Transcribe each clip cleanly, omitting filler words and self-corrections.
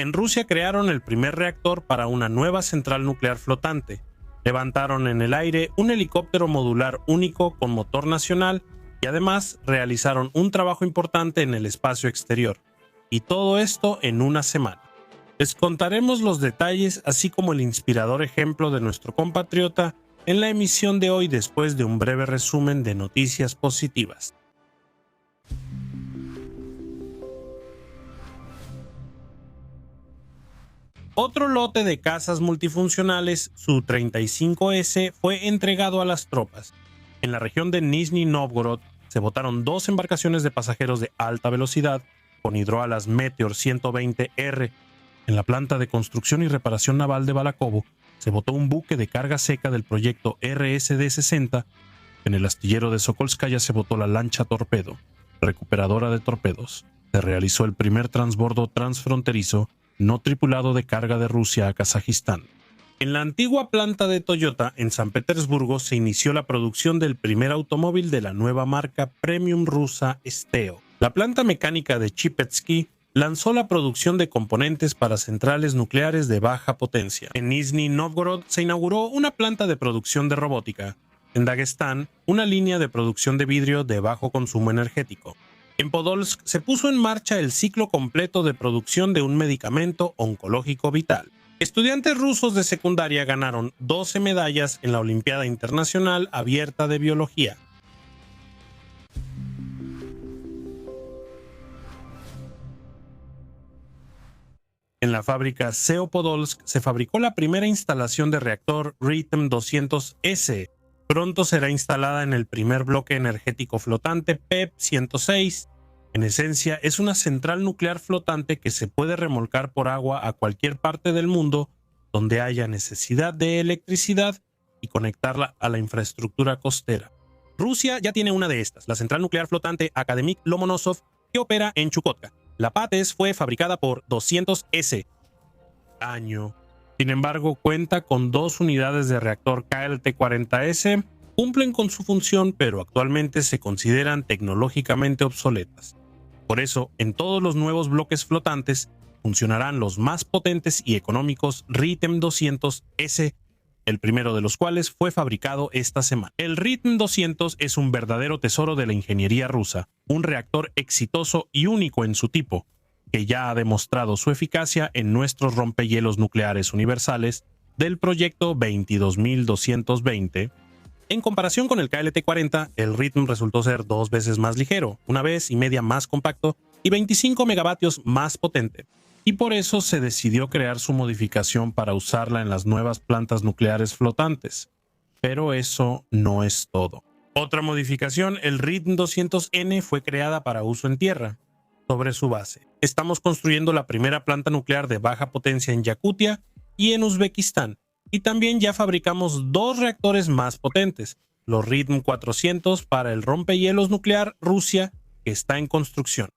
En Rusia crearon el primer reactor para una nueva central nuclear flotante. Levantaron en el aire un helicóptero modular único con motor nacional y además realizaron un trabajo importante en el espacio exterior. Y todo esto en una semana. Les contaremos los detalles, así como el inspirador ejemplo de nuestro compatriota en la emisión de hoy después de un breve resumen de noticias positivas. Otro lote de casas multifuncionales, Su-35S, fue entregado a las tropas. En la región de Nizhny Novgorod se botaron 2 embarcaciones de pasajeros de alta velocidad con hidroalas Meteor 120R. En la planta de construcción y reparación naval de Balakovo se botó un buque de carga seca del proyecto RSD-60. En el astillero de Sokolskaya se botó la lancha torpedo, recuperadora de torpedos. Se realizó el primer transbordo transfronterizo no tripulado de carga de Rusia a Kazajistán. En la antigua planta de Toyota en San Petersburgo se inició la producción del primer automóvil de la nueva marca premium rusa Steo. La planta mecánica de Chipetsky lanzó la producción de componentes para centrales nucleares de baja potencia. En Nizhny Novgorod se inauguró una planta de producción de robótica. En Dagestán, una línea de producción de vidrio de bajo consumo energético. En Podolsk se puso en marcha el ciclo completo de producción de un medicamento oncológico vital. Estudiantes rusos de secundaria ganaron 12 medallas en la Olimpiada Internacional Abierta de Biología. En la fábrica SEO Podolsk se fabricó la primera instalación de reactor RITM 200S. Pronto será instalada en el primer bloque energético flotante PEP 106. En esencia, es una central nuclear flotante que se puede remolcar por agua a cualquier parte del mundo donde haya necesidad de electricidad y conectarla a la infraestructura costera. Rusia ya tiene una de estas, la central nuclear flotante Akademik Lomonosov, que opera en Chukotka. La PATES fue fabricada por 200S. Año. Sin embargo, cuenta con 2 unidades de reactor KLT-40S. Cumplen con su función, pero actualmente se consideran tecnológicamente obsoletas. Por eso, en todos los nuevos bloques flotantes funcionarán los más potentes y económicos RITM 200S, el primero de los cuales fue fabricado esta semana. El RITM 200 es un verdadero tesoro de la ingeniería rusa, un reactor exitoso y único en su tipo, que ya ha demostrado su eficacia en nuestros rompehielos nucleares universales del proyecto 22220. En comparación con el KLT-40, el RITM resultó ser 2 veces más ligero, 1,5 veces más compacto y 25 megavatios más potente. Y por eso se decidió crear su modificación para usarla en las nuevas plantas nucleares flotantes. Pero eso no es todo. Otra modificación, el RITM 200N, fue creada para uso en tierra. Sobre su base, estamos construyendo la primera planta nuclear de baja potencia en Yakutia y en Uzbekistán. Y también ya fabricamos 2 reactores más potentes, los RITM 400 para el rompehielos nuclear Rusia, que está en construcción.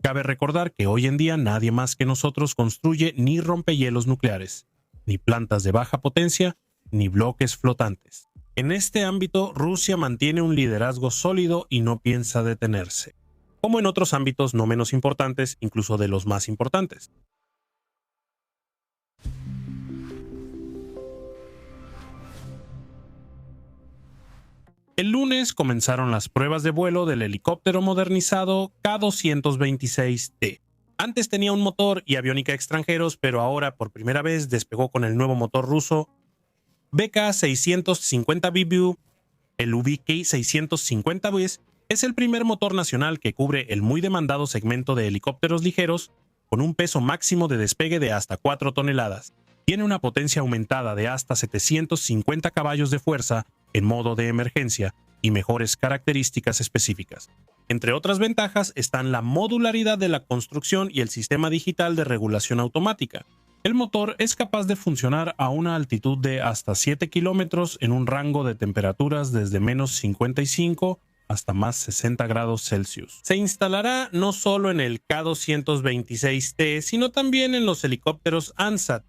Cabe recordar que hoy en día nadie más que nosotros construye ni rompehielos nucleares, ni plantas de baja potencia, ni bloques flotantes. En este ámbito, Rusia mantiene un liderazgo sólido y no piensa detenerse, como en otros ámbitos no menos importantes, incluso de los más importantes. El lunes comenzaron las pruebas de vuelo del helicóptero modernizado K-226T. Antes tenía un motor y aviónica extranjeros, pero ahora por primera vez despegó con el nuevo motor ruso BK650BU. El UBK650BU es el primer motor nacional que cubre el muy demandado segmento de helicópteros ligeros con un peso máximo de despegue de hasta 4 toneladas. Tiene una potencia aumentada de hasta 750 caballos de fuerza en modo de emergencia y mejores características específicas. Entre otras ventajas están la modularidad de la construcción y el sistema digital de regulación automática. El motor es capaz de funcionar a una altitud de hasta 7 kilómetros en un rango de temperaturas desde menos 55 hasta más 60 grados Celsius. Se instalará no solo en el K-226T, sino también en los helicópteros Ansat,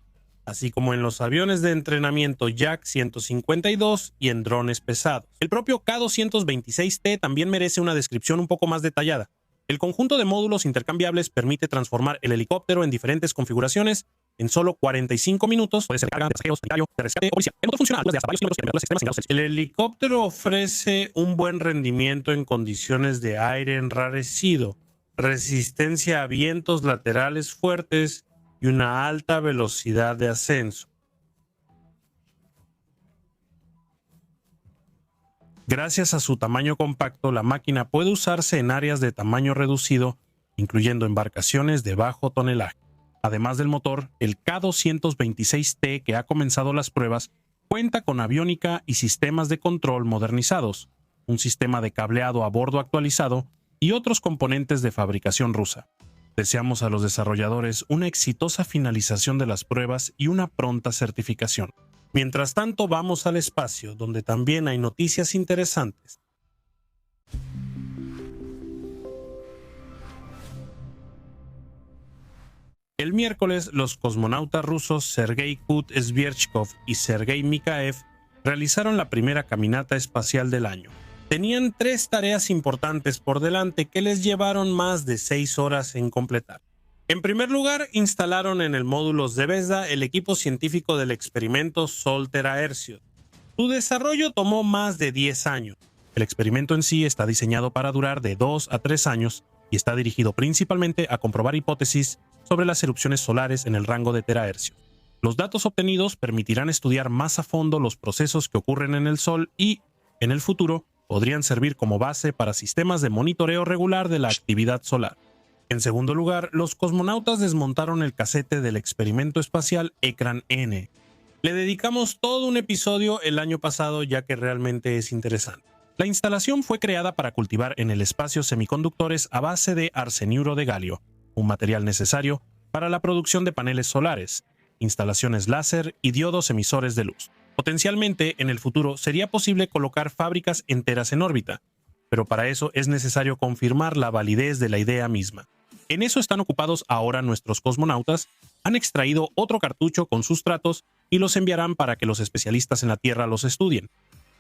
así como en los aviones de entrenamiento Yak 152 y en drones pesados. El propio K-226T también merece una descripción un poco más detallada. El conjunto de módulos intercambiables permite transformar el helicóptero en diferentes configuraciones en solo 45 minutos. Puede ser de carga, de pasajeros, sanitario, de rescate o policía. El motor funciona a alturas de hasta varios kilómetros y temperaturas extremas en grados Celsius. El helicóptero ofrece un buen rendimiento en condiciones de aire enrarecido, resistencia a vientos laterales fuertes y una alta velocidad de ascenso. Gracias a su tamaño compacto, la máquina puede usarse en áreas de tamaño reducido, incluyendo embarcaciones de bajo tonelaje. Además del motor, el K226T, que ha comenzado las pruebas, cuenta con aviónica y sistemas de control modernizados, un sistema de cableado a bordo actualizado y otros componentes de fabricación rusa. Deseamos a los desarrolladores una exitosa finalización de las pruebas y una pronta certificación. Mientras tanto, vamos al espacio, donde también hay noticias interesantes. El miércoles, los cosmonautas rusos Sergei Kut-Sverchkov y Sergei Mikaev realizaron la primera caminata espacial del año. Tenían 3 tareas importantes por delante que les llevaron más de 6 horas en completar. En primer lugar, instalaron en el módulo Zvezda el equipo científico del experimento Sol-Tera-Hercios. Su desarrollo tomó más de 10 años. El experimento en sí está diseñado para durar de 2 a 3 años y está dirigido principalmente a comprobar hipótesis sobre las erupciones solares en el rango de terahercios. Los datos obtenidos permitirán estudiar más a fondo los procesos que ocurren en el Sol y, en el futuro, podrían servir como base para sistemas de monitoreo regular de la actividad solar. En segundo lugar, los cosmonautas desmontaron el casete del experimento espacial Ekran-N. Le dedicamos todo un episodio el año pasado, ya que realmente es interesante. La instalación fue creada para cultivar en el espacio semiconductores a base de arseniuro de galio, un material necesario para la producción de paneles solares, instalaciones láser y diodos emisores de luz. Potencialmente, en el futuro sería posible colocar fábricas enteras en órbita, pero para eso es necesario confirmar la validez de la idea misma. En eso están ocupados ahora nuestros cosmonautas. Han extraído otro cartucho con sustratos y los enviarán para que los especialistas en la Tierra los estudien.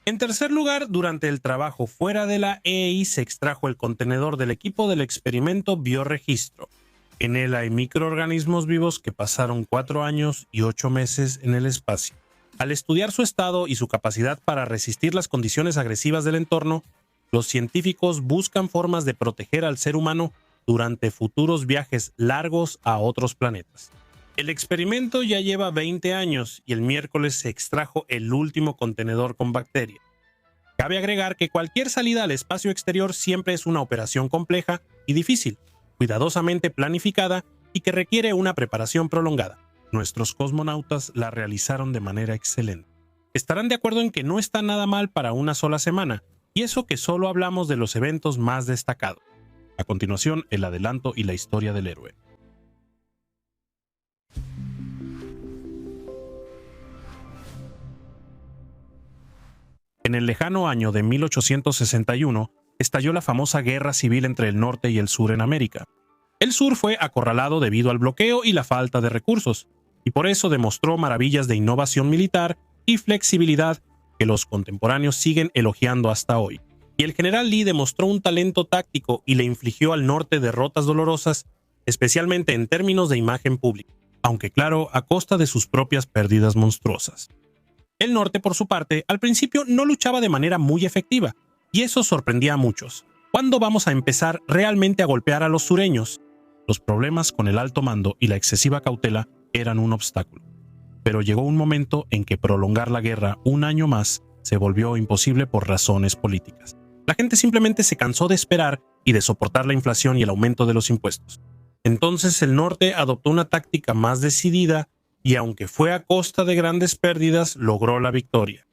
En tercer lugar, durante el trabajo fuera de la EI se extrajo el contenedor del equipo del experimento Bioregistro. En él hay microorganismos vivos que pasaron 4 años y 8 meses en el espacio. Al estudiar su estado y su capacidad para resistir las condiciones agresivas del entorno, los científicos buscan formas de proteger al ser humano durante futuros viajes largos a otros planetas. El experimento ya lleva 20 años y el miércoles se extrajo el último contenedor con bacterias. Cabe agregar que cualquier salida al espacio exterior siempre es una operación compleja y difícil, cuidadosamente planificada y que requiere una preparación prolongada. Nuestros cosmonautas la realizaron de manera excelente. Estarán de acuerdo en que no está nada mal para una sola semana, y eso que solo hablamos de los eventos más destacados. A continuación, el adelanto y la historia del héroe. En el lejano año de 1861, estalló la famosa guerra civil entre el norte y el sur en América. El sur fue acorralado debido al bloqueo y la falta de recursos, y por eso demostró maravillas de innovación militar y flexibilidad que los contemporáneos siguen elogiando hasta hoy. Y el general Lee demostró un talento táctico y le infligió al norte derrotas dolorosas, especialmente en términos de imagen pública, aunque claro, a costa de sus propias pérdidas monstruosas. El norte, por su parte, al principio no luchaba de manera muy efectiva, y eso sorprendía a muchos. ¿Cuándo vamos a empezar realmente a golpear a los sureños? Los problemas con el alto mando y la excesiva cautela eran un obstáculo. Pero llegó un momento en que prolongar la guerra un año más se volvió imposible por razones políticas. La gente simplemente se cansó de esperar y de soportar la inflación y el aumento de los impuestos. Entonces el norte adoptó una táctica más decidida y, aunque fue a costa de grandes pérdidas, logró la victoria.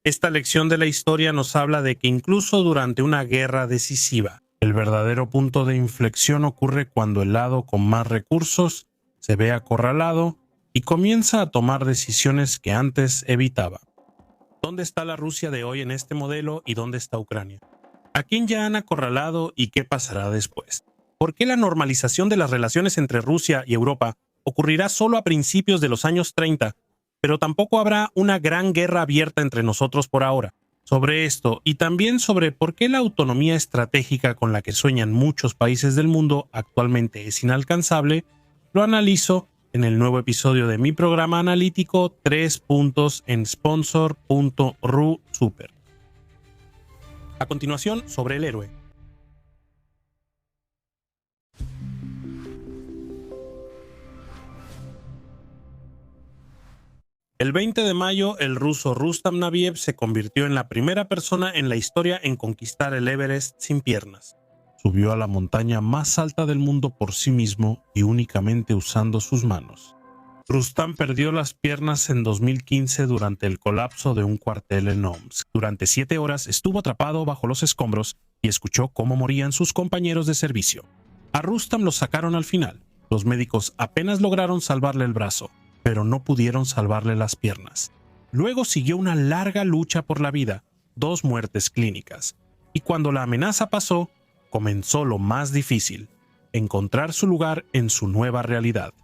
Esta lección de la historia nos habla de que incluso durante una guerra decisiva, el verdadero punto de inflexión ocurre cuando el lado con más recursos se ve acorralado y comienza a tomar decisiones que antes evitaba. ¿Dónde está la Rusia de hoy en este modelo y dónde está Ucrania? ¿A quién ya han acorralado y qué pasará después? ¿Por qué la normalización de las relaciones entre Rusia y Europa ocurrirá solo a principios de los años 30, pero tampoco habrá una gran guerra abierta entre nosotros por ahora? Sobre esto y también sobre por qué la autonomía estratégica con la que sueñan muchos países del mundo actualmente es inalcanzable, lo analizo en el nuevo episodio de mi programa analítico 3 puntos en sponsor.ru super. A continuación, sobre el héroe. El 20 de mayo, el ruso Rustam Nabiev se convirtió en la primera persona en la historia en conquistar el Everest sin piernas. Subió a la montaña más alta del mundo por sí mismo y únicamente usando sus manos. Rustam perdió las piernas en 2015 durante el colapso de un cuartel en Omsk. Durante 7 horas estuvo atrapado bajo los escombros y escuchó cómo morían sus compañeros de servicio. A Rustam lo sacaron al final. Los médicos apenas lograron salvarle el brazo, pero no pudieron salvarle las piernas. Luego siguió una larga lucha por la vida, 2 muertes clínicas. Y cuando la amenaza pasó, comenzó lo más difícil, encontrar su lugar en su nueva realidad.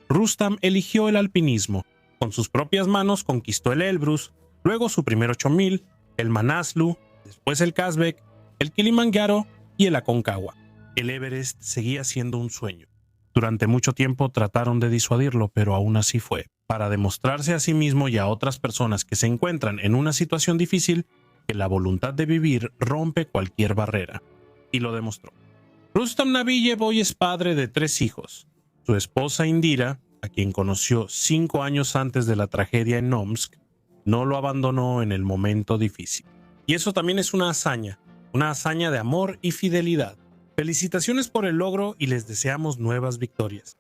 Rustam eligió el alpinismo. Con sus propias manos conquistó el Elbrus, luego su primer 8000, el Manaslu, después el Kazbek, el Kilimanjaro y el Aconcagua. El Everest seguía siendo un sueño. Durante mucho tiempo trataron de disuadirlo, pero aún así fue. Para demostrarse a sí mismo y a otras personas que se encuentran en una situación difícil, que la voluntad de vivir rompe cualquier barrera. Y lo demostró. Rustam Nabiev hoy es padre de 3 hijos. Su esposa Indira, a quien conoció 5 años antes de la tragedia en Omsk, no lo abandonó en el momento difícil. Y eso también es una hazaña de amor y fidelidad. Felicitaciones por el logro y les deseamos nuevas victorias.